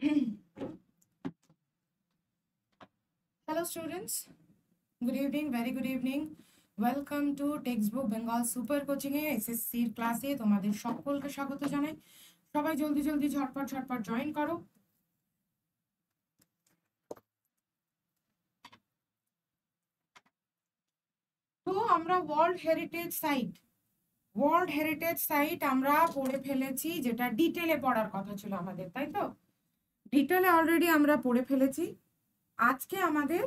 Hello students, good evening, very good evening. Welcome to Textbook Bengal Super Coaching A SSC এর ক্লাসে তোমাদের সকলকে স্বাগত জানাই। সবাই জলদি জলদি ঝটপট জয়েন করো। তো আমরা ওয়ার্ল্ড হেরিটেজ সাইট আমরা পড়ে ফেলেছি, যেটা ডিটেলে পড়ার কথা ছিল আমাদের, তাই তো? ডিটেলে অলরেডি আমরা পড়ে ফেলেছি। আজকে আমাদের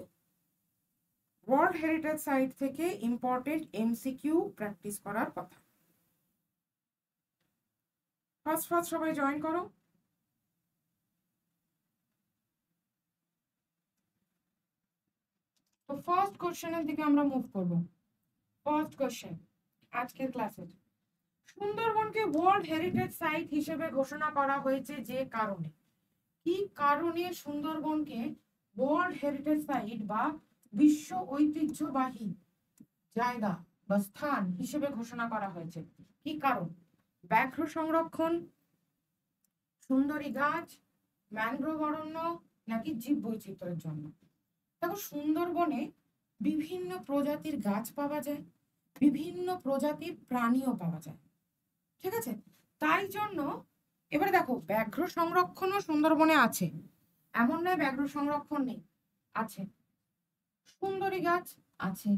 ওয়ার্ল্ড হেরিটেজ সাইট থেকে ইম্পর্টেন্ট এমসিকিউ প্র্যাকটিস করার কথা। ফার্স্ট সবাই জয়েন করো। তো ফার্স্ট কোশ্চেনের দিকে আমরা মুভ করব। ফার্স্ট কোশ্চেন আজকের ক্লাসের, সুন্দরবনকে ওয়ার্ল্ড হেরিটেজ সাইট হিসেবে ঘোষণা করা হয়েছে যে কারণে। কি কারণে সুন্দরবনকে ওয়ার্ল্ড হেরিটেজ সাইট বা বিশ্ব ঐতিহ্যবাহী জায়গা বা স্থান হিসেবে ঘোষণা করা হয়েছে? কি কারণ? ব্যাঘ্র সংরক্ষণ, সুন্দরী গাছ, ম্যানগ্রোভ অরণ্য, নাকি জীব বৈচিত্র্যের জন্য? দেখো, সুন্দরবনে বিভিন্ন প্রজাতির গাছ পাওয়া যায়, বিভিন্ন প্রজাতির প্রাণীও পাওয়া যায়, ঠিক আছে? তাই জন্য এবারে দেখো, ব্যাঘ্র সংরক্ষণও সুন্দরবনে আছে, এমন নয় ব্যাঘ্র সংরক্ষণ নেই, আছে। সুন্দরী গাছ আছে,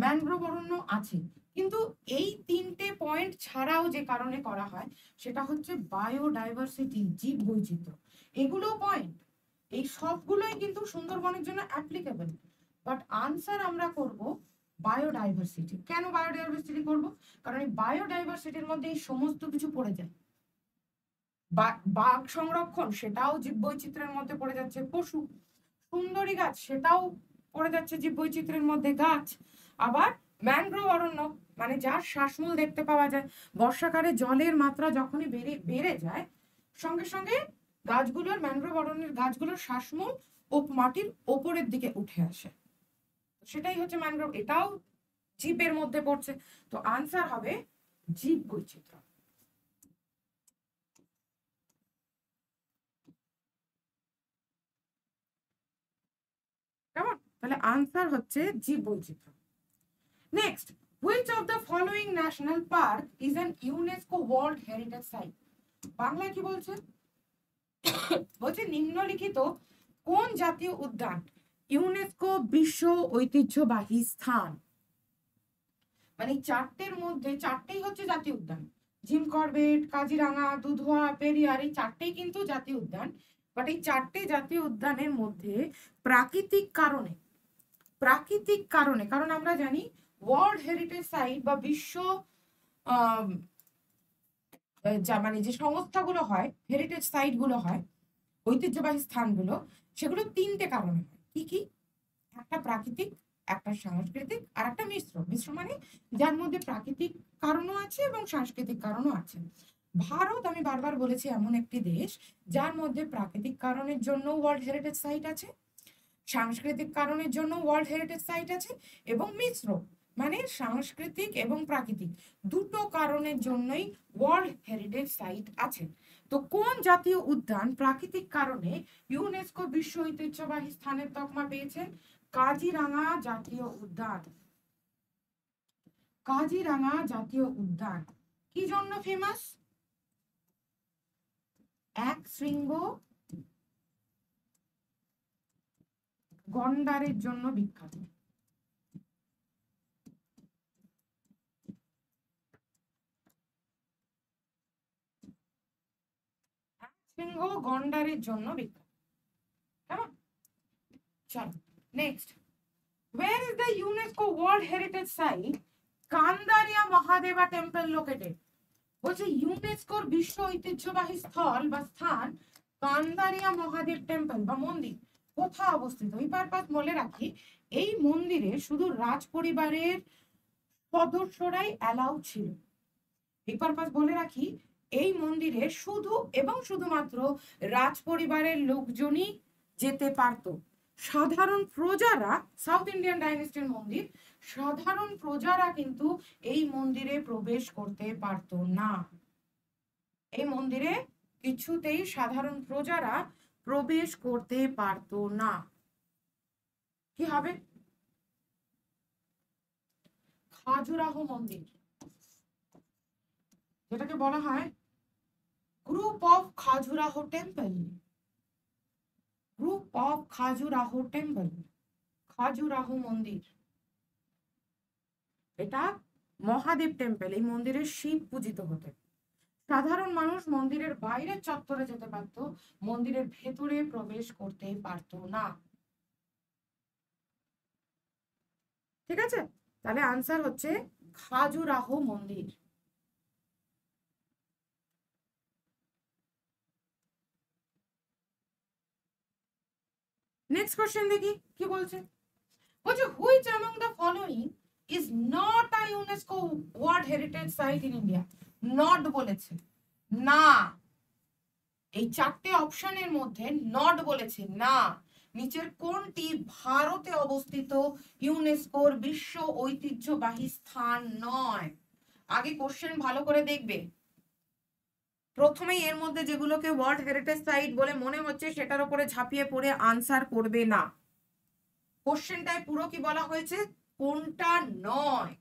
ম্যানগ্রোভ অরণ্য আছে, কিন্তু এই তিনটে পয়েন্ট ছাড়াও যে কারণে করা হয় সেটা হচ্ছে বায়োডাইভার্সিটি, জীব বৈচিত্র্য। এগুলো পয়েন্ট, এই সবগুলোই কিন্তু সুন্দরবনের জন্য অ্যাপ্লিকেবল, বাট আনসার আমরা করব বায়োডাইভার্সিটি। কেন বায়োডাইভার্সিটি করব? কারণ এই বায়োডাইভার্সিটির মধ্যে এই সমস্ত কিছু পড়ে যায়। বাঘ সংরক্ষণ, সেটাও জীব বৈচিত্র্যের মধ্যে পড়ে যাচ্ছে। পশু, সুন্দরী গাছ, সেটাও পড়ে যাচ্ছে জীব বৈচিত্র্যের মধ্যে, গাছ। আবার ম্যানগ্রোভ অরণ্য, মানে যার শ্বাসমূল দেখতে পাওয়া যায়। বর্ষাকালে জলের মাত্রা যখনই বেড়ে যায়, সঙ্গে সঙ্গে গাছগুলোর, ম্যানগ্রোভ অরণ্যের গাছগুলোর শ্বাসমূল মাটির ওপরের দিকে উঠে আসে, সেটাই হচ্ছে ম্যানগ্রোভ। এটাও জীবের মধ্যে পড়ছে। তো আনসার হবে জীব বৈচিত্র্য। কেমন? তাহলে আনসার হচ্ছে জীব বৈচিত্র্য। Next, which of the following national park is an UNESCO World Heritage Site? বাংলায় কি বলছে? বলছে নিম্নলিখিত কোন জাতীয় উদ্যান ইউনেস্কো বিশ্ব ঐতিহ্যবাহী স্থান? মানে চারটের মধ্যে চারটেই হচ্ছে জাতীয় উদ্যান। জিম করবেট, কাজিরাঙা, দুধওয়া, পেরিয়ার, এই চারটেই কিন্তু জাতীয় উদ্যান। বাট এই চারটে জাতীয় উদ্যানের মধ্যে প্রাকৃতিক কারণে, কারণ আমরা জানি ওয়ার্ল্ড হেরিটেজ সাইট বা বিশ্ব মানে যে সংস্থাগুলো হয়, হেরিটেজ সাইট গুলো হয়, ঐতিহ্যবাহী স্থানগুলো, সেগুলো তিনটে কারণে হয়। কি কি? একটা প্রাকৃতিক, একটা সাংস্কৃতিক, আর একটা মিশ্র মানে যার মধ্যে প্রাকৃতিক কারণও আছে এবং সাংস্কৃতিক কারণও আছে। ভারত, আমি বারবার বলেছি, এমন একটি দেশ যার মধ্যে প্রাকৃতিক কারণের জন্য ওয়ার্ল্ড হেরিটেজ সাইট আছে, সাংস্কৃতিক কারণের জন্য ওয়ার্ল্ড হেরিটেজ সাইট আছে, এবং মিশ্র মানে সাংস্কৃতিক এবং প্রাকৃতিক দুটো কারণের জন্যই ওয়ার্ল্ড হেরিটেজ সাইট আছে। তো কোন জাতীয় উদ্যান প্রাকৃতিক কারণে ইউনেস্কো বিশ্ব ঐতিহ্যবাহী স্থানের তকমা পেয়েছে? কাজিরাঙা জাতীয় উদ্যান। কাজিরাঙা জাতীয় উদ্যান কি জন্য ফেমাস? এক শৃঙ্গ গন্ডারের জন্য বিখ্যাত। সিংহ গন্ডারের জন্য বিখ্যাত। কেমন? চলো next, where is the UNESCO World Heritage Site Kandariya Mahadeva temple located? বলছে ইউনেস্কোর বিশ্ব ঐতিহ্যবাহী স্থল বা স্থান কান্দারিয়া মহাদেব টেম্পল বা মন্দির কোথায় অবস্থিত? এই পারপাস বলে রাখি, এই মন্দিরে শুধু রাজ পরিবারের সদস্যরাই অ্যালাউ ছিল। এই পারপাস বলে রাখি, এই মন্দিরে শুধু এবং শুধুমাত্র রাজ পরিবারের লোকজনই যেতে পারত। সাধারণ প্রজারা, সাউথ ইন্ডিয়ান ডাইনেস্টির মন্দির, সাধারণ প্রজারা কিন্তু এই মন্দিরে প্রবেশ করতে পারত না। এই মন্দিরে কিছুতেই সাধারণ প্রজারা প্রবেশ করতে পারতো না। কি হবে? খাজুরাহো মন্দির, যেটাকে বলা হয় group of Khajuraho temple, group of Khajuraho temple, Khajuraho মন্দির। এটা মহাদেব টেম্পল, এই মন্দিরে শিব পূজিত হতেন। সাধারণ মানুষ মন্দিরের বাইরের চত্বরে যেতে পারত, মন্দিরের ভেতরে প্রবেশ করতে পারতো না। ঠিক আছে, তাহলে আনসার হচ্ছে খাজুরাহো মন্দির। নেক্সট কোশ্চেন দেখি কি বলছে। বলছে which among the following is not a UNESCO world heritage site in India. Not বলেছে, না। এই চারটে অপশনের মধ্যে নট বলেছে না। নিচের কোনটি ভারতে অবস্থিত ইউনেস্কোর বিশ্ব ঐতিহ্যবাহী স্থান নয়? আগে কোশ্চেন ভালো করে দেখবে। প্রথমেই এর মধ্যে যেগুলোকে ওয়ার্ল্ড হেরিটেজ সাইট বলে মনে হচ্ছে সেটার উপরে ঝাঁপিয়ে পড়ে আনসার করবে না। কোশ্চেনটায় পুরো কি বলা হয়েছে, কোনটা নয়,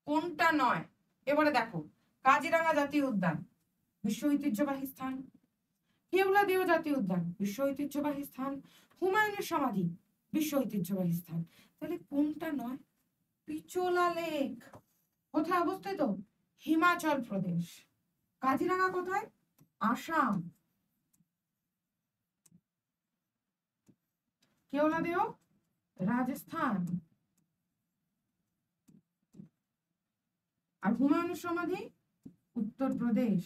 কোনটা নয়। এবারে দেখো, কাজিরাঙা জাতীয় উদ্যান বিশ্ব ঐতিহ্যবাহী স্থান, কেওলাদেও জাতীয় উদ্যান বিশ্ব ঐতিহ্যবাহী স্থান, হুমায়ুনের সমাধি বিশ্ব ঐতিহ্যবাহী স্থান। তাহলে কোনটা নয়? পিচোলা লেক কোথায় অবস্থিত? হিমাচল প্রদেশ। কাজিরাঙা কোথায়? আসাম। কেওলাদেও রাজস্থান। আর হুমায়ুনের সমাধি উত্তরপ্রদেশ।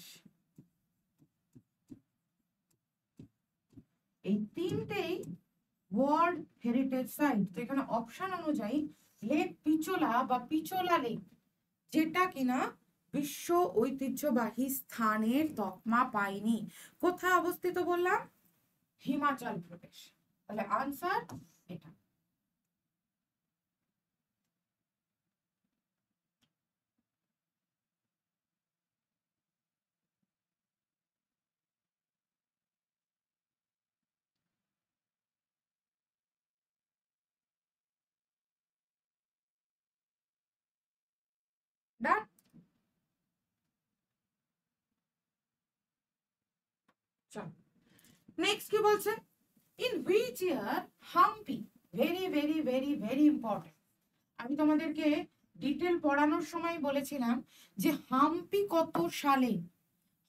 এই তিনটেই ওয়ার্ল্ড হেরিটেজ সাইট। তো এখানে অপশন অনুযায়ী লেক পিচোলা বা পিচোলা লেক, যেটা কিনা বিশ্ব ঐতিহ্যবাহী স্থানের তকমা পায়নি, কোথায় অবস্থিত বললাম? হিমাচল প্রদেশ। তাহলে আনসার এটা। ডান। চল নেক্সট কি বলছে, in which year Hampi, very very very very important. আমি তোমাদেরকে ডিটেল পড়ানোর সময় বলেছিলাম যে হাম্পি কত সালে,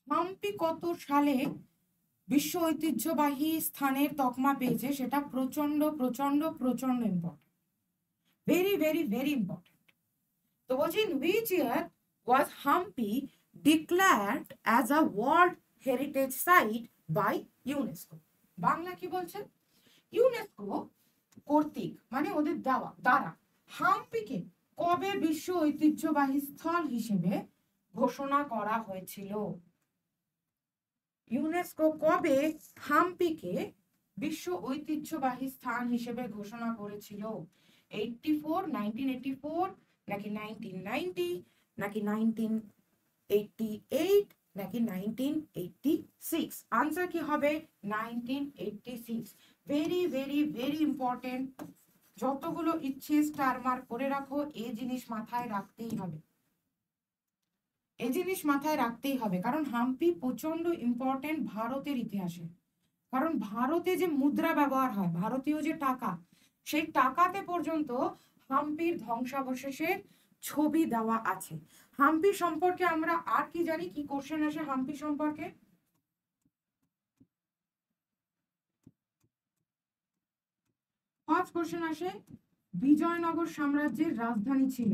হাম্পি কত সালে বিশ্ব ঐতিহ্যবাহী স্থানের তকমা পেয়েছে, সেটা প্রচন্ড প্রচন্ড প্রচন্ড important, very very very important. তো বলছি in which year was Hampi declared as a world heritage site by UNESCO. Bangla কি বলছে? ইউনেস্কো কর্তৃক, মানে ওদের দেওয়া দ্বারা, হাম্পিকে কবে বিশ্ব ঐতিহ্যবাহী স্থল হিসেবে ঘোষণা করা হয়েছিল? ইউনেস্কো কবে হাম্পিকে বিশ্ব ঐতিহ্যবাহী স্থান হিসেবে ঘোষণা করেছিল? 1984 নাকি 1990 নাকি 1988 নাকি 1986? আনসার কি হবে? 1986। Very very very important. যতগুলো ইচ্ছে স্টার মার্ক করে রাখো, এই জিনিস মাথায় রাখতেই হবে, এই জিনিস মাথায় রাখতেই হবে, কারণ হাম্পি প্রচন্ড ইম্পর্টেন্ট ভারতের ইতিহাসে। কারণ ভারতে যে মুদ্রা ব্যবহার হয়, ভারতীয় যে টাকা, সেই টাকাতে পর্যন্ত হাম্পির ধ্বংসাবশেষের ছবি দেওয়া আছে। হাম্পি সম্পর্কে আমরা আর কি জানি, কি কোশ্চেন আসে হাম্পি সম্পর্কে? ফার্স্ট কোশ্চেন আসে, বিজয়নগর সাম্রাজ্যের রাজধানী ছিল।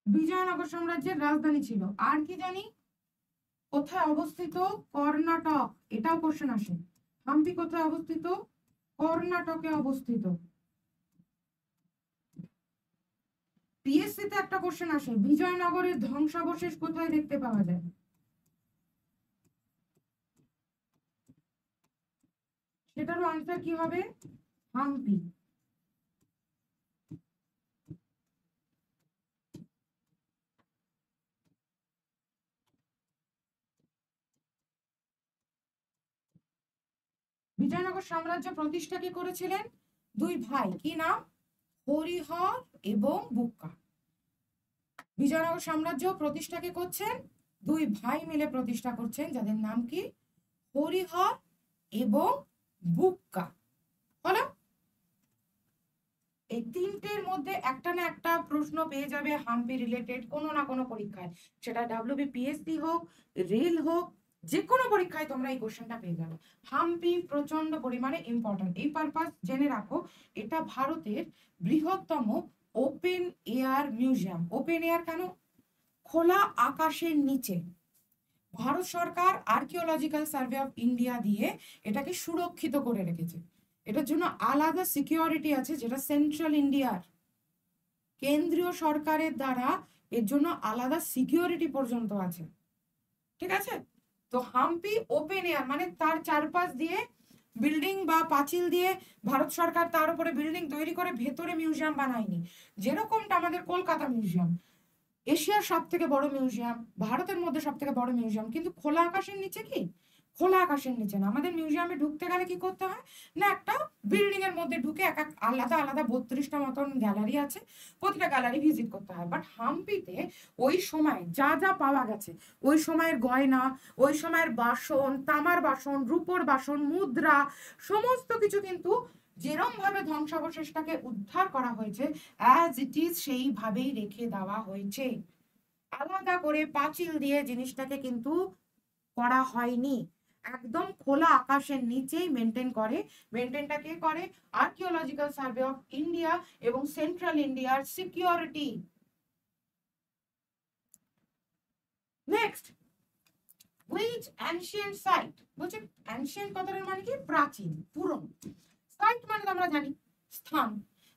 বিজয়নগর সাম্রাজ্যের রাজধানী ছিল। আর কি জানি, কোথায় অবস্থিত? কর্ণাটক। এটাও কোশ্চেন আসে, হাম্পি কোথায় অবস্থিত? কর্ণাটকে অবস্থিত। পিএসসি তে একটা কোশ্চেন আসে, বিজয়নগরের ধ্বংসাবশেষ কোথায় দেখতে পাওয়া যায়? সেটারও আনসার কি হবে? হাম্পি। বিজয়নগর সাম্রাজ্য প্রতিষ্ঠা কে করেছিলেন? দুই ভাই, কি নাম? হরিহর এবং বুক্কা। বিজয়নগর সাম্রাজ্য প্রতিষ্ঠা কে করছেন? দুই ভাই মিলে প্রতিষ্ঠা করছেন, যাদের নাম কি? হরিহর এবং বুক্কা। হলো? এই তিনটের মধ্যে একটা না একটা প্রশ্ন পেয়ে যাবে হাম্পি রিলেটেড কোনো না কোনো পরীক্ষায়, সেটা WBPSC হোক, রেল হোক, যে কোনো পরীক্ষায় তোমরা এই কোশ্চেনটা পেয়ে যাবে। হাম্পি প্রচন্ড পরিমাণে ইম্পর্টেন্ট, এই পারপাস জেনে রাখো এটা ভারতের বৃহত্তম open air museum. Open air কেন? খোলা আকাশের নিচে। ভারত সরকার আর্কিওলজিক্যাল সার্ভে অফ ইন্ডিয়া দিয়ে এটাকে সুরক্ষিত করে রেখেছে। এটার জন্য আলাদা সিকিউরিটি আছে, যেটা সেন্ট্রাল ইন্ডিয়ার কেন্দ্রীয় সরকারের দ্বারা এর জন্য আলাদা সিকিউরিটি পর্যন্ত আছে। ঠিক আছে? তো হাম্পি ওপেন এয়ার মানে তার চারপাশ দিয়ে বিল্ডিং বা পাঁচিল দিয়ে ভারত সরকার তার উপরে বিল্ডিং তৈরি করে ভেতরে মিউজিয়াম বানায়নি। যেরকমটা আমাদের কলকাতা মিউজিয়াম, এশিয়ার সব থেকে বড় মিউজিয়াম, ভারতের মধ্যে সব থেকে বড় মিউজিয়াম, কিন্তু খোলা আকাশের নিচে কি? খোলা আকাশের নিচে না। আমাদের মিউজিয়ামে ঢুকতে গেলে কি করতে হয় না, একটা বিল্ডিং এর মধ্যে ঢুকে এক এক আলাদা আলাদা 32টা মতন গ্যালারি আছে, প্রতিটা গ্যালারি ভিজিট করতে হয়। বাট হাম্পিতে ওই সময় যা যা পাওয়া গেছে, ওই সময়ের গয়না, ওই সময়ের বাসন, তামার বাসন, রূপোর বাসন, মুদ্রা, সমস্ত কিছু কিন্তু যেরম ভাবে ধ্বংসাবশেষটাকে উদ্ধার করা হয়েছে অ্যাজ ইট ইজ সেইভাবেই রেখে দেওয়া হয়েছে। আলাদা করে পাঁচিল দিয়ে জিনিসটাকে কিন্তু করা হয়নি, একদম খোলা আকাশের নিচেই মেনটেন করে। মেনটেনটা কে করে? আর্কিওলজিক্যাল সার্ভে অফ ইন্ডিয়া এবং সেন্ট্রাল ইন্ডিয়ার security. Next, which ancient site, বলছে অ্যানশিয়েন্ট কথাটার মানে কি? প্রাচীন, পুরনো। সাইট মানে আমরা জানি স্থান।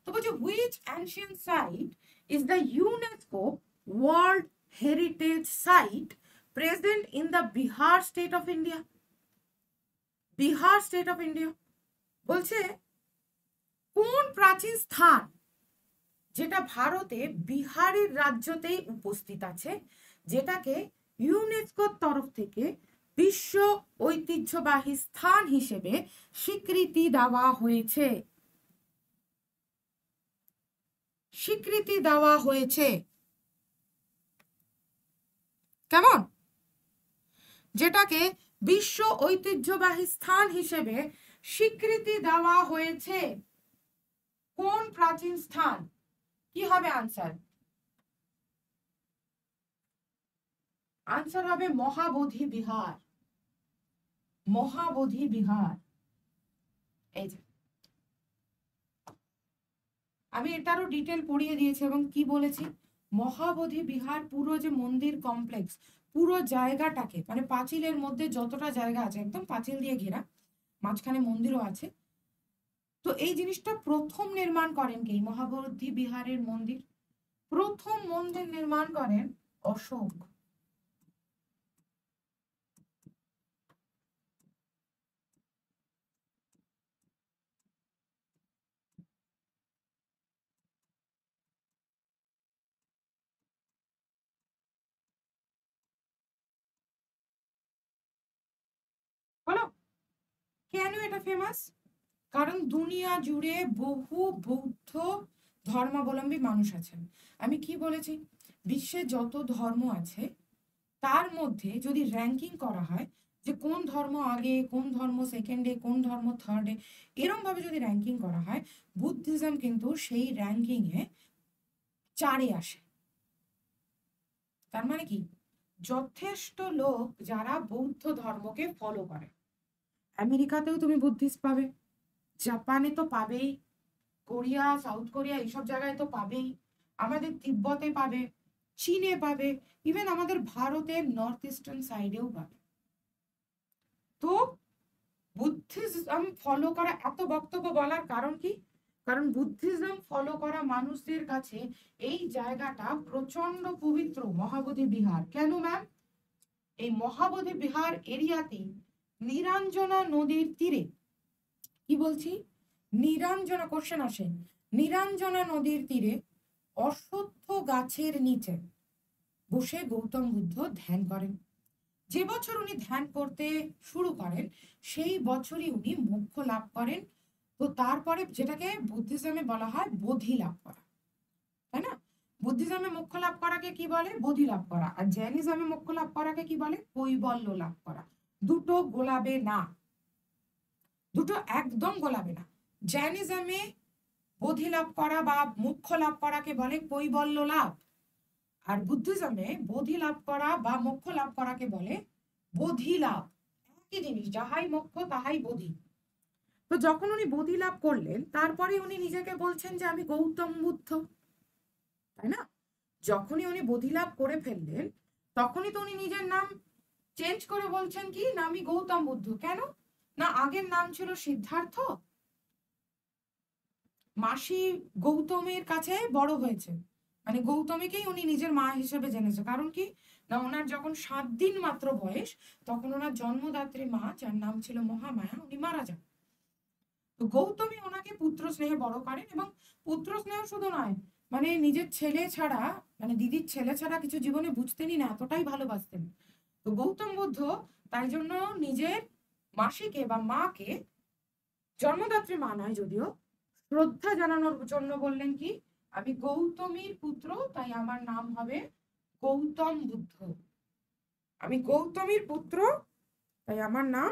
তো বলছে which ancient site is the UNESCO world heritage site present in the Bihar state of India. Bihar state of India বলছে কোন প্রাচীন স্থান যেটা ভারতে বিহারের রাজ্যতেই উপস্থিত আছে, যেটাকে ইউনেস্কোর তরফ থেকে বিশ্ব ঐতিহ্যবাহী স্থান হিসেবে স্বীকৃতি দেওয়া হয়েছে। স্বীকৃতি দেওয়া হয়েছে কেমন? যেটাকে বিশ্ব ঐতিহ্যবাহী স্থান হিসেবে স্বীকৃতি দেওয়া হয়েছে। কোন প্রাচীন স্থান? কি হবে আনসার? আনসার হবে মহাবোধি বিহার। মহাবোধি বিহার। এই যে আমি এটারও ডিটেল পড়িয়ে দিয়েছি এবং কি বলেছি, মহাবোধি বিহার পুরো যে মন্দির কমপ্লেক্স, পুরো জায়গাটাকে মানে পাঁচিলের মধ্যে যতটা জায়গা আছে একদম পাঁচিল দিয়ে ঘেরা, মাঝখানে মন্দিরও আছে। তো এই জিনিসটা প্রথম নির্মাণ করেন কে? মহাবোধি বিহারের মন্দির প্রথম মন্দির নির্মাণ করেন অশোক। বলো কেন এটা ফেমাস? কারণ দুনিয়া জুড়ে বহু বৌদ্ধ ধর্মাবলম্বী মানুষ আছেন। আমি কি বলেছি, বিশ্বে যত ধর্ম আছে তার মধ্যে যদি র্যাঙ্কিং করা হয় যে কোন ধর্ম আগে, কোন ধর্ম সেকেন্ডে, কোন ধর্ম থার্ডে, এরম ভাবে যদি র্যাঙ্কিং করা হয়, বুদ্ধিজম কিন্তু সেই র্যাঙ্কিং এ 4-এ আসে। তার মানে কি, যথেষ্ট লোক যারা বৌদ্ধ ধর্মকে ফলো করে। আমেরিকাতেও তুমি বুদ্ধিস্ট পাবে, জাপানে তো পাবেই, কোরিয়া, সাউথ কোরিয়া এইসব জায়গায় তো পাবেই, আমাদের তিব্বতে পাবে, চীনে পাবে, ইভেন আমাদের ভারতের নর্থ ইস্টার্ন সাইডেও পাবে। তো বুদ্ধিজম ফলো করা, এত বক্তব্য বলার কারণ কি? কারণ বুদ্ধিজম ফলো করা মানুষদের কাছে এই জায়গাটা প্রচন্ড পবিত্র। মহাবোধি বিহার কেন ম্যাম? এই মহাবোধি বিহার এরিয়াতে নিরঞ্জনা নদীর তীরে কি বলছি, নিরঞ্জনা, কোশ্চেন আসে, নিরঞ্জনা নদীর তীরে অশ্বত্থ গাছের নিচে বসে গৌতম বুদ্ধ ধ্যান করেন। যে বছর উনি ধ্যান করতে শুরু করেন সেই বছরই উনি মোক্ষ লাভ করেন। তো তারপরে যেটাকে বুদ্ধিজমে বলা হয় বোধি লাভ করা, তাই না? বুদ্ধিজমে মোক্ষ লাভ করাকে কি বলে? বোধি লাভ করা। আর জৈনিজমে মোক্ষ লাভ করাকে কি বলে? কৈবল্য লাভ করা। দুটো গোলাবে না, দুটো একদম গোলাবে না। জৈনিজমে বোধি লাভ করা বা মোক্ষ লাভ করাকে বলে কৈবল্য লাভ, আর বুদ্ধিজমে বোধি লাভ করা বা মোক্ষ লাভ করাকে বলে বোধি লাভ। একই জিনিস, যাহাই মোক্ষ তাহাই বোধি। তো যখন উনি বোধি লাভ করলেন তারপরে উনি নিজেকে বলছেন যে আমি গৌতম বুদ্ধ, তাই না? যখনই উনি বোধি লাভ করে ফেললেন তখনই তো উনি নিজের নাম চেঞ্জ করে বলছেন কি না আমি গৌতম বুদ্ধ। কেন না, আগের নাম ছিল সিদ্ধার্থ, মাসি গৌতমের কাছে বড় হয়েছে, মানে গৌতমীকেই উনি নিজের মা হিসেবে জেনেছে। কারণ কি না, ওনার যখন 7 দিন মাত্র বয়স তখন ওনার জন্মদাত্রী মা, যার নাম ছিল মহামায়া, উনি মারা যান। তো গৌতমী ওনাকে পুত্র স্নেহে বড় করেন, এবং পুত্র স্নেহ শুধু নয়, মানে নিজের ছেলে ছাড়া, মানে দিদির ছেলে ছাড়া কিছু জীবনে বুঝতেনই না, এতটাই ভালোবাসতেন। তো গৌতম বুদ্ধ তাই জন্য নিজের মাসিকে বা মাকে, জন্মদাত্রী মা নয় যদিও, শ্রদ্ধা জানানোর জন্য বললেন কি আমি গৌতমীর পুত্র, তাই আমার নাম হবে গৌতম বুদ্ধ। আমি গৌতমীর পুত্র, তাই আমার নাম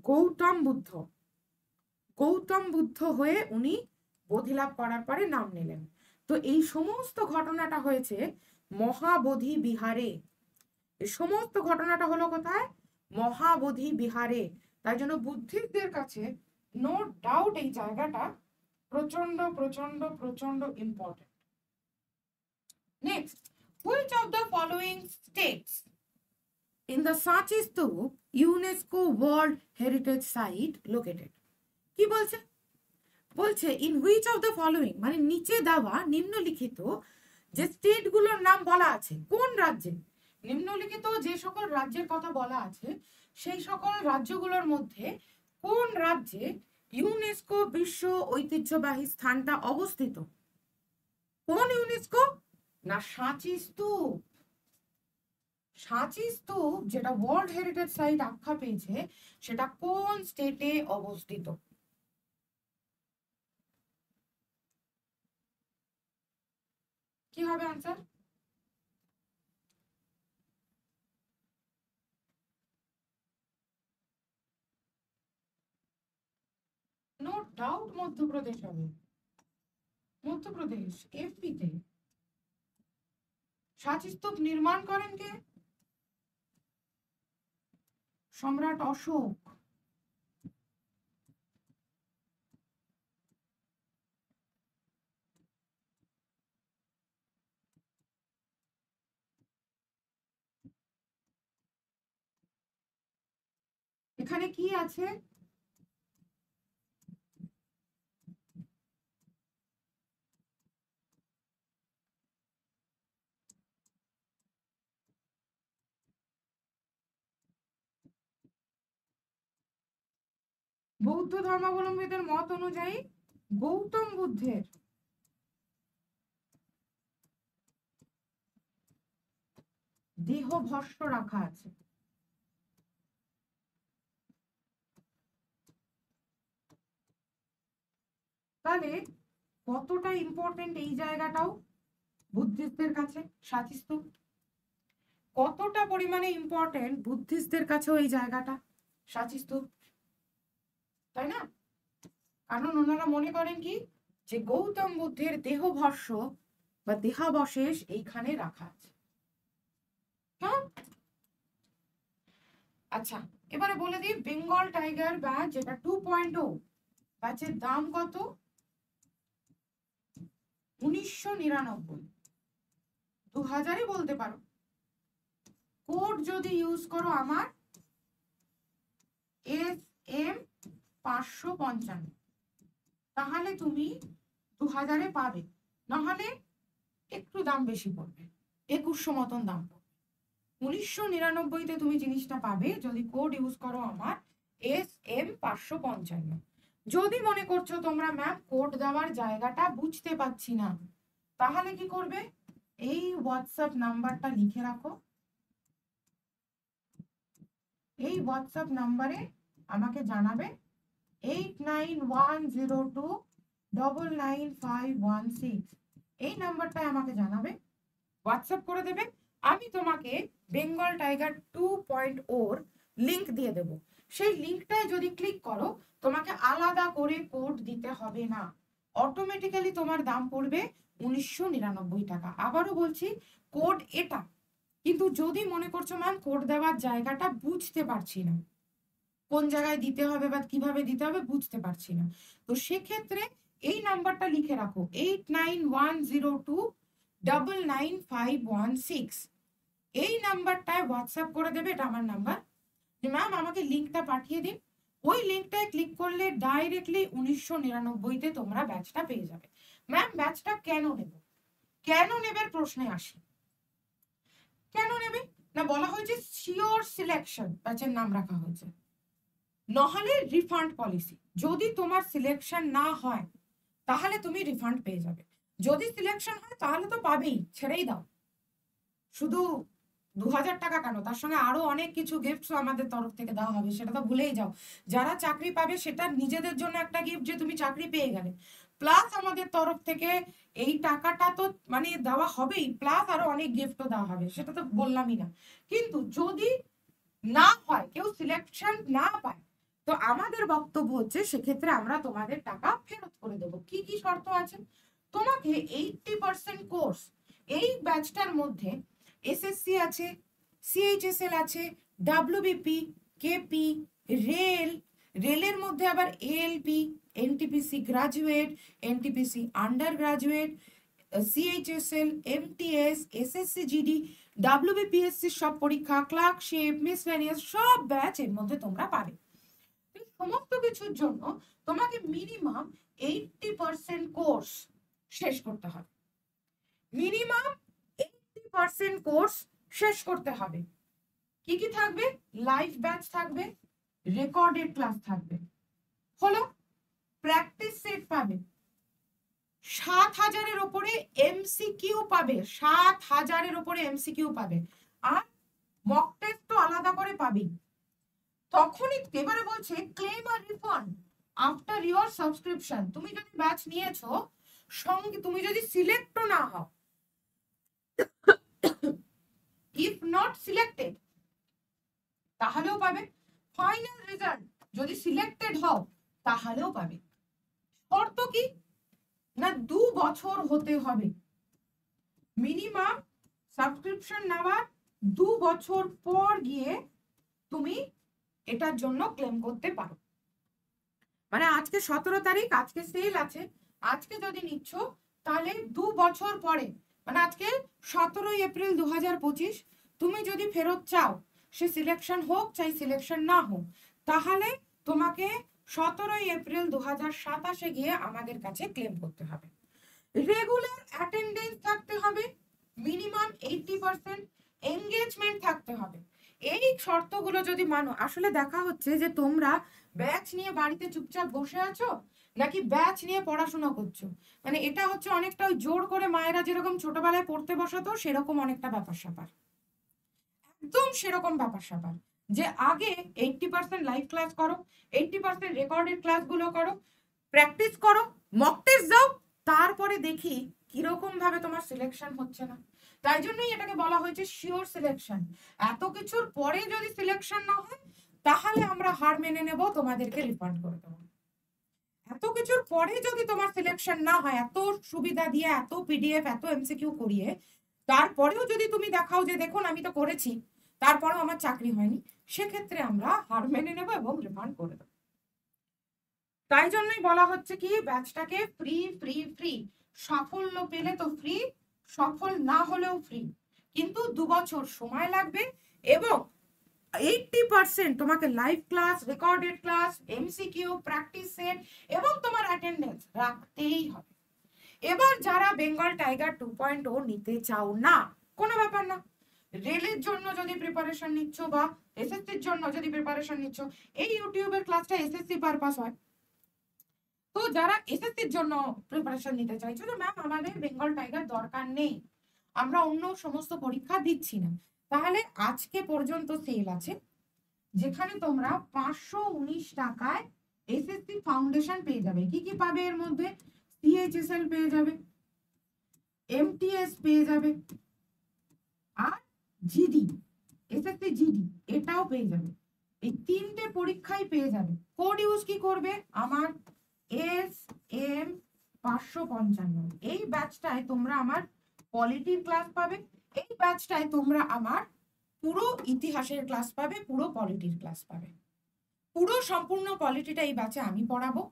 গৌতম বুদ্ধ। গৌতম বুদ্ধ হয়ে উনি বোধি লাভ করার পরে নাম নিলেন। তো এই সমস্ত ঘটনাটা হয়েছে মহাবোধি বিহারে। এই সমস্ত ঘটনাটা হলো কোথায়? মহাবোধি বিহারে। তাই জন্য বুদ্ধিস্টদের কাছে নো ডাউট এই জায়গাটা প্রচন্ড প্রচন্ড প্রচন্ড important. Next, which of the following states in the Sanchi Stup UNESCO World Heritage Site located? কি বলছে? বলছে in which of the following, মানে নিচে দেওয়া নিম্নলিখিত যে স্টেট গুলোর নাম বলা আছে, কোন রাজ্যে, নিম্নলিখিত যে সকল রাজ্যের কথা বলা আছে সেই সকল রাজ্যগুলোর মধ্যে কোন রাজ্যে ইউনেস্কো বিশ্ব ঐতিহ্যবাহী স্থানটা অবস্থিত? কোন ইউনেস্কো? না, সাঁচি স্তূপ। সাঁচি স্তূপ যেটা ওয়ার্ল্ড হেরিটেজ সাইট আখ্যা পেয়েছে সেটা কোন স্টেটে অবস্থিত? কি হবে আনসার? নো ডাউট মধ্যপ্রদেশ হবে। মধ্যপ্রদেশ, এমপি তে। সাঁচি স্তূপ নির্মাণ করেন কে? সম্রাট অশোক। এখানে কি আছে? বৌদ্ধ ধর্মাবলম্বীদের মত অনুযায়ী গৌতম বুদ্ধের দেহ ভস্ম রাখা আছে। তাহলে কতটা ইম্পর্টেন্ট এই জায়গাটাও বুদ্ধিস্টদের কাছে, সাঁচি স্তূপ কতটা পরিমাণে ইম্পর্টেন্ট বুদ্ধিস্টদের কাছেও এই জায়গাটা, সাঁচি স্তূপ, তাই না? কারণ ওনারা মনে করেন কি যে গৌতম বুদ্ধের দেহ ভস্ম বা দেহাবশেষ এইখানে রাখা আছে। হ্যাঁ, আচ্ছা এবারে বলে দিই বেঙ্গল টাইগার ব্যাচ যেটা 2.0 ব্যাচের দাম কত? 1999। 2000-ই বলতে পারো। কোড যদি ইউজ করো আমার SM555, তাহলে তুমি 2000-এ পাবে, নাহলে একটু দাম বেশি পড়বে, 2100 মতন দাম পড়বে। 1999-তে তুমি জিনিসটা পাবে যদি কোড ইউজ করো আমার SM555। যদি মনে করছো তোমরা ম্যাম কোড দেওয়ার জায়গাটা বুঝতে পারছি না, তাহলে কি করবে, এই হোয়াটসঅ্যাপ নাম্বারটা লিখে রাখো। এই হোয়াটসঅ্যাপ নাম্বারে আমাকে জানাবে 8910299516। এই নাম্বারটায় আমাকে জানাবে, হোয়াটসঅ্যাপ করে দেবে। আমি তোমাকে বেঙ্গল টাইগার 2.0 লিংক দিয়ে দেব। সেই লিংকটায় যদি ক্লিক করো, তোমাকে আলাদা করে কোড দিতে হবে না, অটোমেটিক্যালি তোমার দাম পড়বে 1999 টাকা। আবারও বলছি, কোড এটা, কিন্তু যদি মনে করছো ম্যাম কোড দেওয়ার জায়গাটা বুঝতে পারছি না, কোন জায়গায় দিতে হবে বা কিভাবে দিতে হবে বুঝতে পারছি না, তো সেক্ষেত্রে এই নাম্বারটা লিখে রাখো 8910299516। এই নাম্বারটায় হোয়াটসঅ্যাপ করে দেবে, এটা আমার নাম্বার, যে ম্যাম আমাকে লিঙ্কটা পাঠিয়ে দিন। ওই লিঙ্কটায় ক্লিক করলে ডাইরেক্টলি 1999-তে তোমরা ব্যাচটা পেয়ে যাবে। ম্যাম ব্যাচটা কেন নেব, কেন নেবে প্রশ্নে আসি। কেন নেবে না, বলা হয়েছে শিওর সিলেকশন ব্যাচের নাম রাখা হয়েছে, নহলে রিফান্ড পলিসি। যদি তোমার সিলেকশন না হয় তাহলে তুমি রিফান্ড পেয়ে যাবে, যদি সিলেকশন হয় তাহলে তো পাবেই, ছেড়েই দাও। শুধু 2000 টাকা কেন, তার সঙ্গে আরো অনেক কিছু গিফটস আমাদের তরফ থেকে দেওয়া হবে, সেটা তো ভুলেই যাও। যারা চাকরি পাবে সেটা নিজেদের জন্য একটা গিফট যে তুমি চাকরি পেয়ে গেলে, প্লাস আমাদের তরফ থেকে এই টাকাটা তো মানে দেওয়া হবেই, প্লাস আরো অনেক গিফটও দেওয়া হবে, সেটা তো বললামই না। কিন্তু যদি না হয়, কেউ সিলেকশন না পায়, তো আমাদের বক্তব্য হচ্ছে সেক্ষেত্রে আমরা তোমাদের টাকা ফেরত করে দেবো। কি কি শর্ত আছে, তোমাকে 80% কোর্স এই ব্যাচটার মধ্যে এসএসসি আছে, সিএইচএসএল আছে, ডাব্লিউবিপি, কেপি, রেল, রেলের মধ্যে আবার ALP, NTPC graduate, NTPC under graduate, CHSL, MTS, SSC GD, WBPSC সব পরীক্ষা, ক্লার্কশিপ, মিসলেনিয়াস সব ব্যাচ এর মধ্যে তোমরা পাবে। সমস্ত কিছুর জন্য তোমাকে মিনিমাম 80% কোর্স শেষ করতে হবে, মিনিমাম 80% কোর্স শেষ করতে হবে। কি কি থাকবে, লাইভ ব্যাচ থাকবে, রেকর্ডেড ক্লাস থাকবে, হলো প্র্যাকটিস সেট পাবে, 7000-এর উপরে এমসিকিউ পাবে, 7000-এর উপরে এমসিকিউ পাবে, আর মক টেস্ট তো আলাদা করে পাবি। তখনই এবারে বলছে ক্লেম আর রিফান্ড আফটার ইওর সাবস্ক্রিপশন। তুমি যদি ব্যাচ নিয়েছো, সঙ্গে তুমি যদি সিলেক্টও না হও, ইফ নট সিলেক্টেড তাহলেও পাবে, ফাইনাল রেজাল্ট যদি সিলেক্টেড হও তাহলেও পাবে। শর্ত কি না, 2 বছর হতে হবে, মিনিমাম সাবস্ক্রিপশন নেওয়ার 2 বছর পর গিয়ে তুমি এটার জন্য ক্লেম করতে পারো। মানে আজকে 17 তারিখ, আজকে সেল আছে, আজকে যদি নিচ্ছ তাহলে 2 বছর পরে, মানে আজকে 17 এপ্রিল 2025, তুমি যদি ফেরত চাও, সে সিলেকশন হোক চাই সিলেকশন না হোক, তাহলে তোমাকে 17 এপ্রিল 2027 গিয়ে আমাদের কাছে ক্লেম করতে হবে। রেগুলার অ্যাটেন্ডেন্স থাকতে হবে, মিনিমাম 80%, এঙ্গেজমেন্ট থাকতে হবে। এই শর্তগুলো যদি মানো, আসলে দেখা হচ্ছে যে তোমরা ব্যাচ নিয়ে বাড়িতে চুপচাপ বসে আছো নাকি ব্যাচ নিয়ে পড়াশোনা করছো, মানে এটা হচ্ছে অনেকটা ওই জোর করে মায়েরা যেরকম ছোটবেলায় পড়তে বসাতো সেরকম অনেকটা ব্যাপার স্যাপার, একদম সেরকম ব্যাপার স্যাপার, যে আগে 80% লাইভ ক্লাস করো, 80% রেকর্ডেড ক্লাসগুলো করো, প্র্যাকটিস করো, মক টেস্ট দাও, তারপরে দেখি কিরকম ভাবে তোমার সিলেকশন হচ্ছে না। তাই জন্যই এটাকে বলা হয়েছে শিওর সিলেকশন। এত কিছুর পরে যদি সিলেকশন না হয় তাহলে আমরা হার মেনে নেব, তোমাদেরকে রিফান্ড করে দেবো। এত কিছুর পরে যদি তোমার সিলেকশন না হয়, এত সুবিধা দিয়ে, এত পিডিএফ, এত এমসিকিউ করিয়ে, তারপরেও যদি তুমি দেখাও যে দেখুন আমি তো করেছি তারপরেও আমার চাকরি হয়নি, সেক্ষেত্রে আমরা হার মেনে নেব এবং রিফান্ড করে দেবো। তাই জন্যই বলা হচ্ছে কি ব্যাচটাকে ফ্রি ফ্রি ফ্রি, সাফল্য পেলে তো ফ্রি, সফল না হলেও ফ্রি, কিন্তু 2 বছর সময় লাগবে, এবং 80% তোমাকে live class, recorded class, MCQ, practice set এবং তোমার অ্যাটেন্ডেন্স রাখতেই হবে। এবার যারা বেঙ্গল টাইগার 2.0 নিতে চাও না, কোনো ব্যাপার না, রেলের জন্য যদি প্রিপারেশন নিচ্ছ বা এসএসসির জন্য যদি প্রিপারেশন নিচ্ছ, এই ইউটিউবের ক্লাসটা এসএসসি পারপাস হয়, তো যারা এসএসসির জন্য প্রিপারেশন নিতে চাইছো যে ম্যাম আমাদের বেঙ্গল টাইগার দরকার নেই, আমরা অন্য সমস্ত পরীক্ষা দিচ্ছি না, তাহলে আজকে পর্যন্ত সেল আছে যেখানে তোমরা 519 টাকায় এসএসসি ফাউন্ডেশন পেয়ে যাবে। কি কি পাবে এর মধ্যে? সিএইচএসএল পেয়ে যাবে, এমটিএস পেয়ে যাবে, আর জিডি, এসএসসি জিডি এটাও পেয়ে যাবে। এই তিনটে পরীক্ষায় পেয়ে যাবে। কোড ইউজ কি করবে? আমার SM 555। এই ব্যাচটায় তোমরা আমার পলিটির ক্লাস পাবে, এই ব্যাচটায় তোমরা আমার পুরো ইতিহাসের ক্লাস পাবে, পুরো পলিটির ক্লাস পাবে। পুরো সম্পূর্ণ পলিটিটা এই ব্যাচে আমি পড়াবো,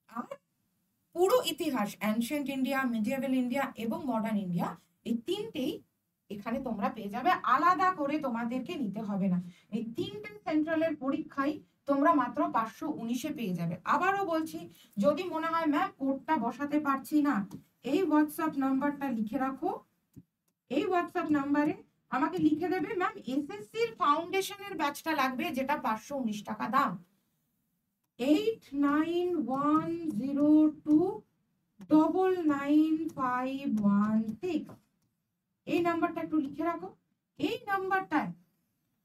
আর পুরো ইতিহাস অ্যানশিয়েন্ট ইন্ডিয়া, মিডিয়েভাল ইন্ডিয়া এবং মডার্ন ইন্ডিয়া এই তিনটেই এখানে তোমরা পেয়ে যাবে। আলাদা করে তোমাদেরকে নিতে হবে না। এই তিনটে সেন্ট্রালের পরীক্ষায় তোমরা মাত্র 519-এ পেয়ে যাবে। আবারও বলছি, যদি মনে হয় ম্যাম কোডটা বসাতে পারছি না, এই হোয়াটসঅ্যাপ নাম্বারটা লিখে রাখো। এই হোয়াটসঅ্যাপ নাম্বারে আমাকে লিখে দেবে ম্যাম এসএসসির ফাউন্ডেশনের ব্যাচটা লাগবে, যেটা 519 টাকা দাম। 8910299516 এই নাম্বারটা একটু লিখে রাখো। এই নাম্বারটায়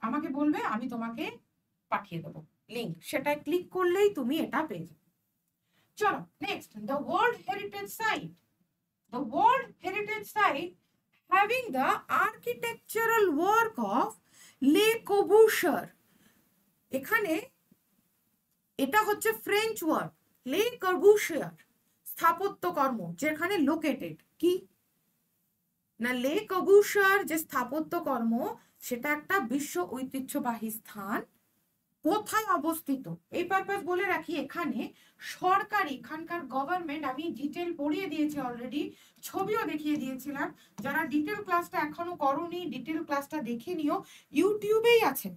আমাকে বলবে, আমি তোমাকে পাঠিয়ে দেবো লিংক, সেটায় ক্লিক করলেই তুমি এটা পেয়ে যাবে। চলো next, the world heritage site. The world heritage site having the architectural work of Le Corbusier। এখানে এটা হচ্ছে ফ্রেঞ্চ ওয়ার্ড, লে কর্বুশিয়ার স্থাপত্য কর্ম, যেখানে লোকেটেড কি না, লে কর্বুশিয়ার যে স্থাপত্য কর্ম সেটা একটা বিশ্ব ঐতিহ্যবাহী স্থান। কোথায় অবস্থিত এই পারপাস বলে রাখি, এখানে সরকারি, এখানকার গভর্নমেন্ট, আমি ডিটেল পড়িয়ে দিয়েছি অলরেডি, ছবিও দেখিয়ে দিয়েছিলাম। যারা ডিটেল ক্লাসটা এখনো করোনি, ডিটেল ক্লাসটা দেখে নিও, ইউটিউবেই আছে।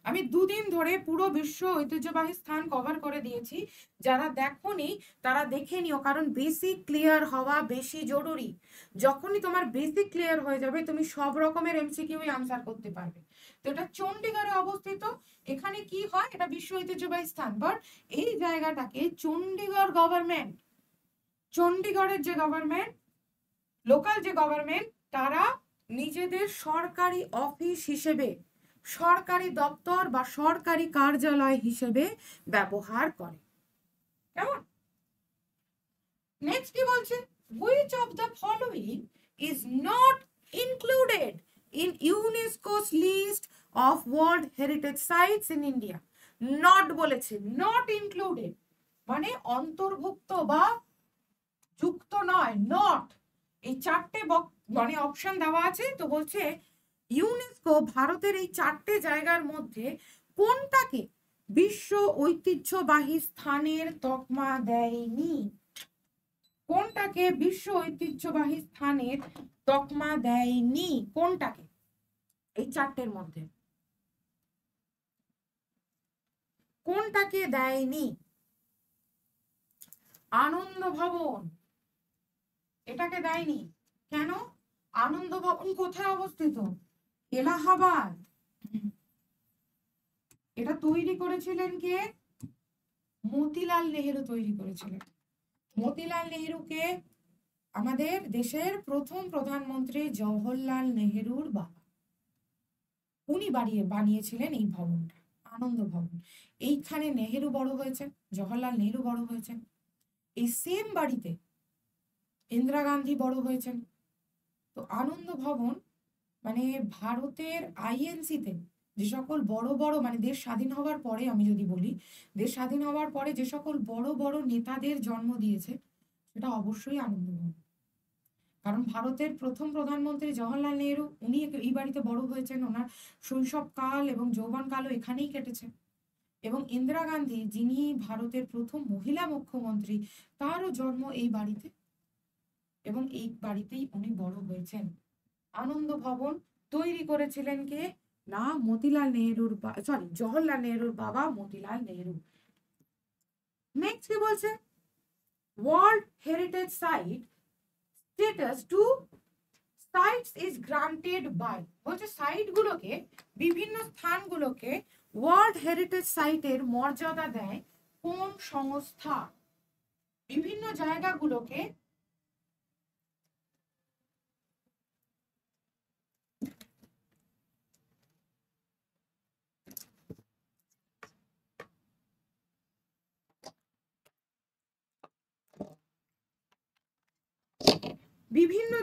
আমি 2 দিন ধরে পুরো বিশ্ব ঐতিহ্যবাহী স্থান কভার করে দিয়েছি। যারা দেখোনি তারা দেখে নিও, কারণ বেসিক ক্লিয়ার হওয়া বেশি জরুরি। যখনই তোমার বেসিক ক্লিয়ার হয়ে যাবে তুমি সব রকমের এমসিকিউ আনসার করতে পারবে। তো এটা চণ্ডীগড়ে অবস্থিত। এখানে কি হয়, এটা বিশ্ব ঐতিহ্যবাহী স্থান, বাট এই জায়গাটাকে চণ্ডীগড় গভর্নমেন্ট, চণ্ডীগড়ের যে গভর্নমেন্ট, লোকাল যে গভর্নমেন্ট, তারা নিজেদের সরকারি অফিস হিসেবে, সরকারি দপ্তর বা সরকারি কার্যালয় হিসেবে ব্যবহার করে। কেমন? নেক্সট কি বলছে, which of the following is not included in UNESCO's list of World Heritage Sites in India? not বলেছে, not included মানে অন্তর্ভুক্ত বা যুক্ত নয়, not। এই চারটে মানে অপশন দেওয়া আছে, তো বলছে ইউনেস্কো ভারতের এই চারটে জায়গার মধ্যে কোনটাকে বিশ্ব ঐতিহ্যবাহী স্থানের তকমা দেয়নি। কোনটাকে বিশ্ব ঐতিহ্যবাহী স্থানের তকমা দেয়নি, কোনটাকে? এই চারটের মধ্যে কোনটাকে দেয়নি? আনন্দ ভবন এটাকে দেয়নি। কেন? আনন্দ ভবন কোথায় অবস্থিত? এলাহাবাদ। এটা তৈরি করেছিলেন কে? মতিলাল নেহেরু তৈরি করেছিলেন। মতিলাল নেহেরুকে আমাদের দেশের প্রথম প্রধানমন্ত্রী জওহরলাল নেহেরুর বাবা, উনি বানিয়েছিলেন এই ভবনটা, আনন্দ ভবন। এইখানে নেহেরু বড় হয়েছেন, জওহরলাল নেহেরু বড় হয়েছেন। এই সেম বাড়িতে ইন্দিরা গান্ধী বড় হয়েছেন। তো আনন্দ ভবন মানে ভারতের আইএনসিতে যে সকল বড় বড়, মানে দেশ স্বাধীন হওয়ার পরে, আমি যদি বলি দেশ স্বাধীন হওয়ার পরে যে সকল বড় বড় নেতাদের জন্ম দিয়েছে, সেটা অবশ্যই আনন্দ ভবন। কারণ ভারতের প্রথম প্রধানমন্ত্রী জওহরলাল নেহেরু, উনি এই বাড়িতে বড় হয়েছেন, ওনার শৈশবকাল এবং যৌবনকালও এখানেই কেটেছে। এবং ইন্দিরা গান্ধী, যিনি ভারতের প্রথম মহিলা মুখ্যমন্ত্রী, তারও জন্ম এই বাড়িতে, এবং এই বাড়িতেই উনি বড় হয়েছেন। আনন্দ ভবন তৈরি করেছিলেন কে? না মতিলাল নেহেরুর, সরি জওহরলাল নেহেরুর বাবা মতিলাল নেহেরু। নেক্সট কি বলছে, world heritage site status to sites is granted by, বলছে সাইট গুলোকে, বিভিন্ন স্থানগুলোকে ওয়ার্ল্ড হেরিটেজ সাইটের মর্যাদা দেয় কোন সংস্থা বিভিন্ন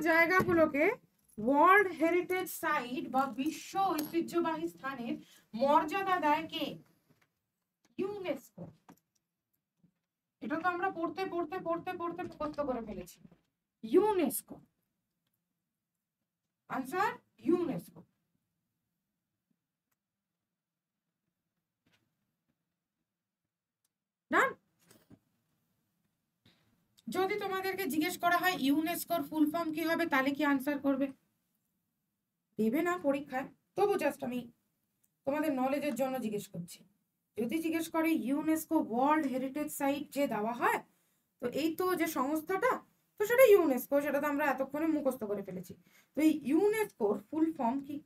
জায়গাগুলোকে ওয়ার্ল্ড হেরিটেজ সাইট বা বিশ্ব ঐতিহ্যবাহী স্থানের মর্যাদা দেয় কে? ইউনেস্কো। এটা তো আমরা পড়তে পড়তে পড়তে পড়তে মুখস্থ করে ফেলেছি। ইউনেস্কো। Answer UNESCO. ডান। যদি তোমাদেরকে জিজ্ঞেস করা হয় ইউনেস্কোর ফুল ফর্ম কি হবে, তাহলে কি আনসার করবে? দেবে না পরীক্ষায়, তবু জাস্ট আমি তোমাদের নলেজের জন্য জিজ্ঞেস করছি। যদি জিজ্ঞেস করে ইউনেস্কো ওয়ার্ল্ড হেরিটেজ সাইট যে দেওয়া হয়, তো এই তো যে সংস্থাটা, তো সেটা ইউনেস্কো, সেটা তো আমরা এতক্ষণে মুখস্থ করে ফেলেছি। তো এই ইউনেস্কোর ফুল ফর্ম কি?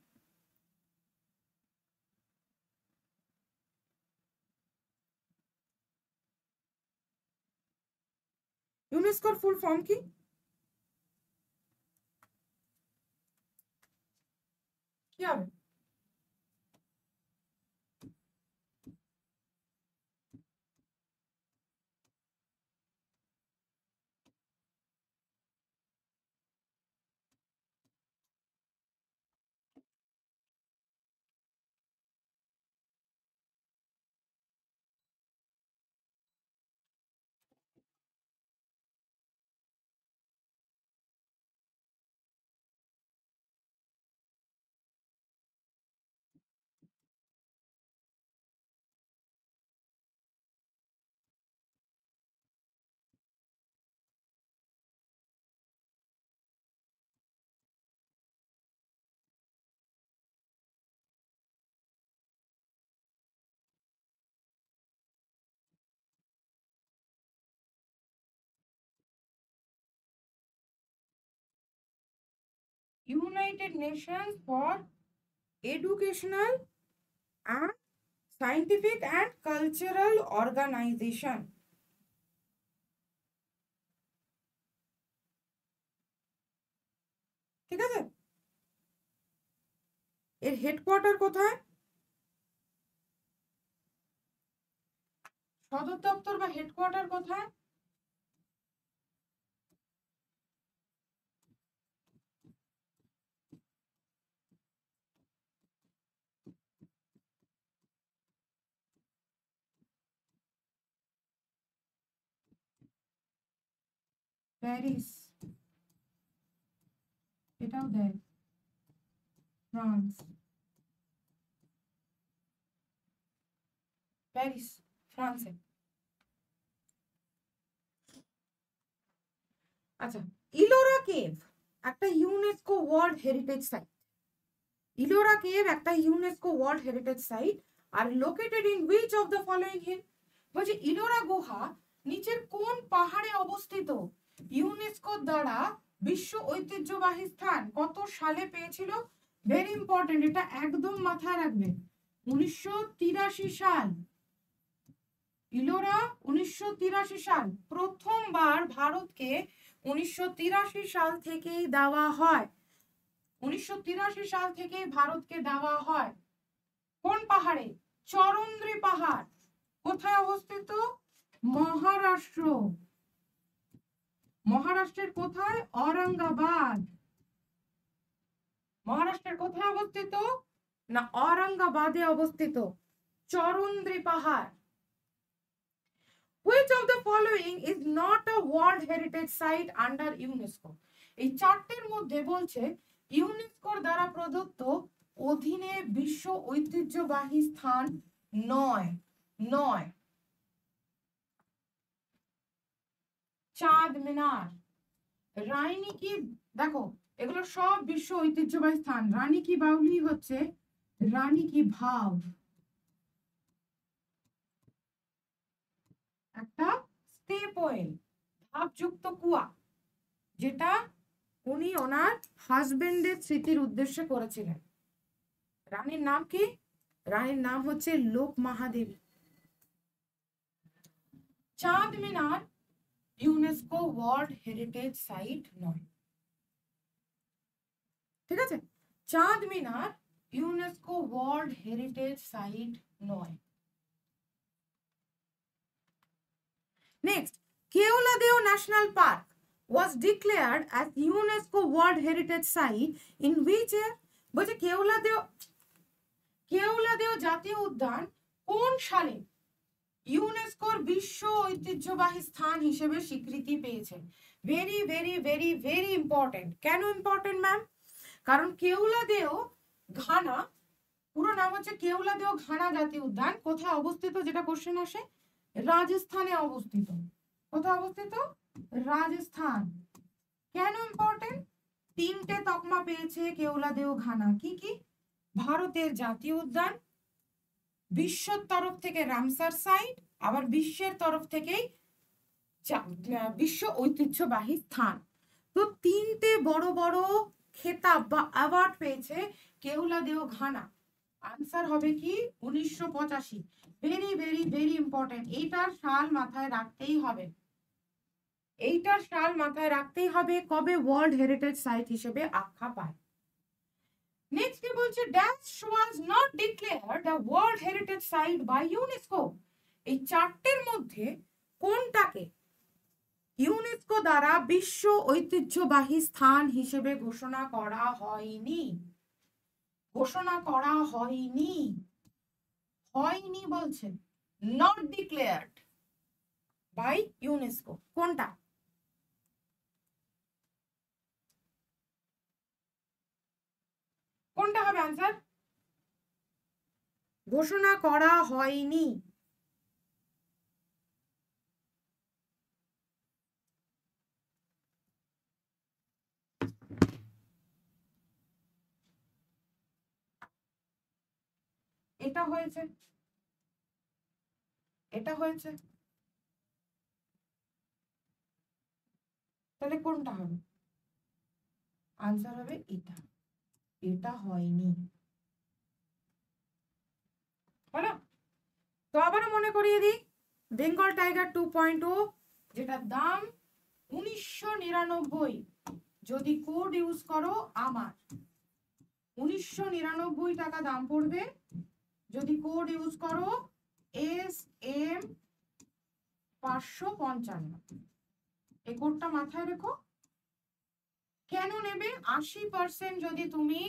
ইউনেস্কোর ফুল ফর্ম কি? কি হবে? United Nations for Educational and Scientific and Cultural Organization। ঠিক আছে? এর হেডকোয়ার্টার কোথায়? সদর দপ্তর বা হেডকোয়ার্টার কোথায়? প্যারিস। এটাও দেয় ফ্রান্স। প্যারিস ফ্রান্সে। আচ্ছা, ইলোরা কেভ একটা UNESCO world heritage site. Ellora cave একটা ইউনেস্কো ওয়ার্ল্ড হেরিটেজ সাইট। আর located in which of the following hill? বলছে ইলোরা গুহা নিচের কোন পাহাড়ে অবস্থিত? ইউনেস্কোর দ্বারা বিশ্ব ঐতিহ্যবাহী স্থান কত সালে পেয়েছিল? ভেরি ইম্পর্টেন্ট, এটা একদম মাথায় রাখবে। 1983 সাল। ইলোরা 1983 সাল। প্রথমবার ভারতকে 1983 সাল থেকেই দেওয়া হয়। 1983 সাল থেকেই ভারতকে দেওয়া হয়। কোন পাহাড়ে? চরন্দ্রী পাহাড়। কোথায় অবস্থিত? মহারাষ্ট্র। মহারাষ্ট্রের কোথায়? ঔরঙ্গাবাদ। মহারাষ্ট্রের কোথায় অবস্থিত? না, ঔরঙ্গাবাদে অবস্থিত চরন্দ্রী পাহাড়। Which of the following is not a World Heritage Site under UNESCO? এই চারটির মধ্যে বলছে ইউনেস্কোর দ্বারা প্রদত্ত অধীনে বিশ্ব ঐতিহ্যবাহী স্থান নয়। নয়। চাঁদ মিনার, রানী কি, দেখো এগুলো সব বিশ্ব ঐতিহ্যবাহী স্থান। রানী কি বাউলি হচ্ছে রানী কি ভাভ, একটা স্টেপ ওয়েল, ধাপযুক্ত কুয়া, যেটা উনি ওনার হাজবেন্ডের স্মৃতির উদ্দেশ্যে করেছিলেন। রানীর নাম কি? রানীর নাম হচ্ছে লোক মহাদেবী। চাঁদ মিনার ইউনেস্কো ওয়ার্ল্ড হেরিটেজ সাইট নয়। ঠিক আছে, চাঁদ মিনার ইউনেস্কো ওয়ার্ল্ড হেরিটেজ সাইট নয়। Next, Keoladeo national park was declared as UNESCO World Heritage Site in which year? বলছে কেওলাদেও জাতীয় উদ্যান কোন সালে ইউনেস্কোর বিশ্ব ঐতিহ্যবাহী স্থান হিসেবে স্বীকৃতি পেয়েছে? Very very very very important. কেন ইম্পর্টেন্ট ম্যাম? কারণ কেওলাদেও ঘানা, পুরো নাম হচ্ছে কেওলাদেও ঘানা জাতীয় উদ্যান, কোথায় অবস্থিত যেটা কোশ্চেন আসে? রাজস্থানে অবস্থিত। কোথায় অবস্থিত? রাজস্থান। কেন ইম্পর্টেন্ট? তিনটে তকমা পেয়েছে কেওলাদেও ঘানা। কি কি? ভারতের জাতীয় উদ্যান, বিশ্বের তরফ থেকে রামসার সাইট, আবার বিশ্বের তরফ থেকেই বিশ্ব ঐতিহ্যবাহী স্থান। তো তিনটে বড় বড় খেতাব বা অ্যাওয়ার্ড পেয়েছে কেওলাদেও ঘানা। আনসার হবে কি? 1985। Very very very important. এইটার সাল মাথায় রাখতেই হবে, এইটার সাল মাথায় রাখতেই হবে কবে ওয়ার্ল্ড হেরিটেজ সাইট হিসেবে আখ্যা পায়। নেক্সট কি বলছে? Dash was not declared the world heritage site by UNESCO. এই চারটের মধ্যে কোনটাকে ইউনেস্কো দ্বারা বিশ্ব ঐতিহ্যবাহী স্থান হিসেবে ঘোষণা করা হয়নি? ঘোষণা করা হয়নি, হয়নি বলছে, নট ডিক্লেয়ার্ড বাই ইউনেস্কো। কোনটা? কোনটা হবে আনসার? ঘোষণা করা হয়নি। এটা হয়েছে, এটা হয়েছে, তাহলে কোনটা হবে? আনসার হবে এটা, এটা হয়নি। হলো? তো আবার মনে করিয়ে দিই, বেঙ্গল টাইগার 2.0 যেটার দাম 1999, যদি কোড ইউজ করো আমার 1999 টাকা দাম পড়বে। যদি কোড ইউজ করো SM 555, এই কোডটা মাথায় রেখো। কেন নেবে? 80% যদি তুমি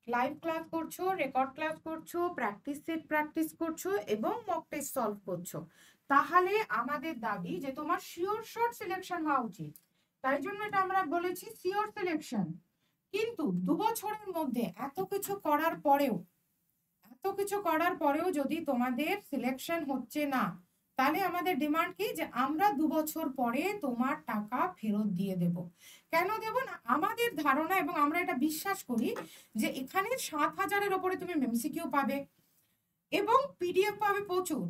লাইভ ক্লাস করছো, রেকর্ড ক্লাস করছো, প্র্যাকটিস সেট প্র্যাকটিস করছো এবং মক টেস্ট সলভ করছো, তাহলে আমাদের দাবি যে তোমার শিওর শর্ট সিলেকশন হওয়া উচিত। তাই জন্য এটা আমরা বলেছি শিওর সিলেকশন। কিন্তু 2 বছরের মধ্যে এত কিছু করার পরেও যদি তোমাদের সিলেকশন হচ্ছে না, তাহলে আমাদের ডিমান্ড কি? যে আমরা 2 বছর পরে তোমার টাকা ফেরত দিয়ে দেব। কেন দেব না? আমাদের ধারণা এবং আমরা এটা বিশ্বাস করি যে এখানে 7000-এর উপরে তুমি এমসিকিউ পাবে এবং পিডিএফ পাবে, প্রচুর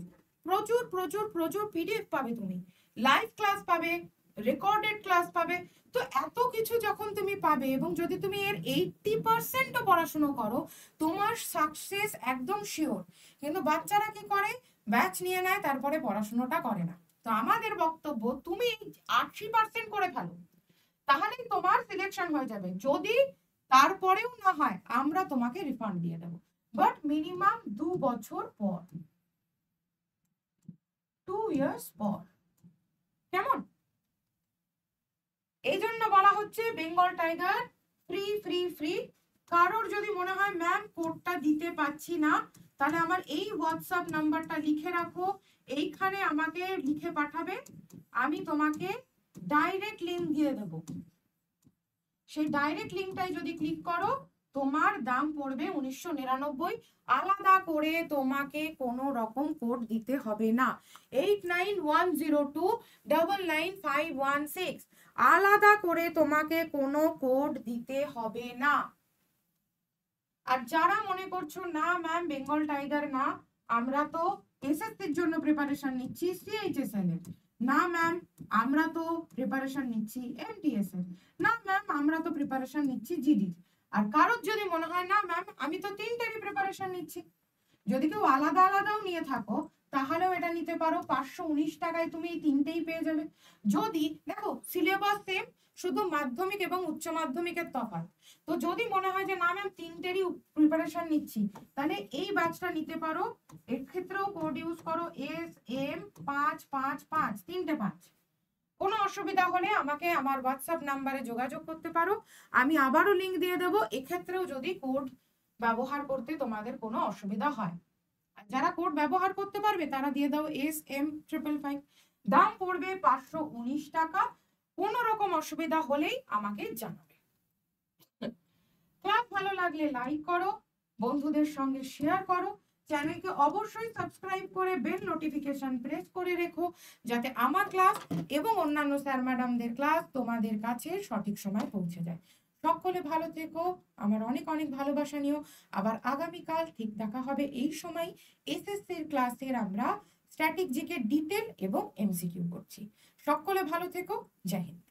প্রচুর প্রচুর প্রচুর পিডিএফ পাবে, তুমি লাইভ ক্লাস পাবে, রেকর্ডেড ক্লাস পাবে। তো এত কিছু যখন তুমি পাবে এবং যদি তুমি এর 80%ও পড়াশোনা করো, তোমার সাকসেস একদম শিওর। কিন্তু বাচ্চারা কি করে? ব্যাচ নিয়ে নেয়, তারপরে পড়াশোনাটা করে না। তো আমাদের বক্তব্য, তুমি 80% করে ফেলো, তাহলেই তোমার সিলেকশন হয়ে যাবে। যদি তারপরেও না হয়, আমরা তোমাকে রিফান্ড দিয়ে দেবো, বাট মিনিমাম 2 বছর পর, 2 ইয়ার্স পর। কেমন? এই জন্য বলা হচ্ছে Bengal tiger free free free. কারোর যদি মনে হয় ম্যাম কোডটা দিতে পাচ্ছি না, তাহলে আমার এই হোয়াটসঅ্যাপ নাম্বারটা লিখে রাখো, এইখানে আমাকে লিখে পাঠাবে, আমি তোমাকে ডাইরেক্ট লিংক দিয়ে দেবো। সেই ডাইরেক্ট লিংকটাই যদি ক্লিক করো, তোমার দাম পড়বে 1999। আলাদা করে তোমাকে কোনো রকম কোড দিতে হবে না। 8910299516, আলাদা করে তোমাকে কোনো কোড দিতে হবে না। আর যারা মনে করছো না ম্যাম বেঙ্গল টাইগার না, আমরা তো এসএসসির জন্য প্রিপারেশন নিচ্ছি, সিএইচএসএল এর না ম্যাম, আমরা তো প্রিপারেশন নিচ্ছি এমটিএস এর না ম্যাম, আমরা তো প্রিপারেশন নিচ্ছি জিডি। আর কারোর যদি মনে হয় না ম্যাম আমি তো 3টেরই প্রিপারেশন নিচ্ছি, যদি কেউ আলাদা আলাদাও নিয়ে থাকো, তাহলেও এটা নিতে পারো, 519 টাকায় তুমি এই তিনটেই পেয়ে যাবে। যদি দেখো সিলেবাস সেম, শুধু মাধ্যমিক এবং উচ্চ মাধ্যমিকের তফাৎ। তো যদি মনে হয় যে না ম্যাম তিনটেরই প্রিপারেশন নিচ্ছি, তাহলে এই ব্যাচটা নিতে পারো। এর ক্ষেত্রেও কোড ইউজ করো SM555, তিনটে 5। কোনো অসুবিধা হলে আমাকে আমার হোয়াটসঅ্যাপ নাম্বারে যোগাযোগ করতে পারো, আমি আবারও লিঙ্ক দিয়ে দেবো। এক্ষেত্রেও যদি কোড ব্যবহার করতে তোমাদের কোনো অসুবিধা হয়, যারা কোড ব্যবহার করতে পারবে তারা দিয়ে দাও SM555। দাম পড়বে 519 টাকা। কোনো রকম অসুবিধা হলেই আমাকে জানাবে। ক্লাস ভালো লাগলে লাইক করো, বন্ধুদের সঙ্গে শেয়ার করো, চ্যানেলকে অবশ্যই সাবস্ক্রাইব করে বেল নোটিফিকেশন প্রেস করে রেখো, যাতে আমার ক্লাস এবং অন্যান্য স্যার ম্যাডামদের ক্লাস তোমাদের কাছে সঠিক সময় পৌঁছে যায়। সকলে ভালো থেকো, আমার অনেক অনেক ভালোবাসা নিও। আবার আগামীকাল ঠিক দেখা হবে এই সময়। এসএসসির ক্লাসের আমরা স্ট্র্যাটেজিকের ডিটেল এবং এমসিকিউ করছি। সকলে ভালো থেকো, জয় হিন্দ।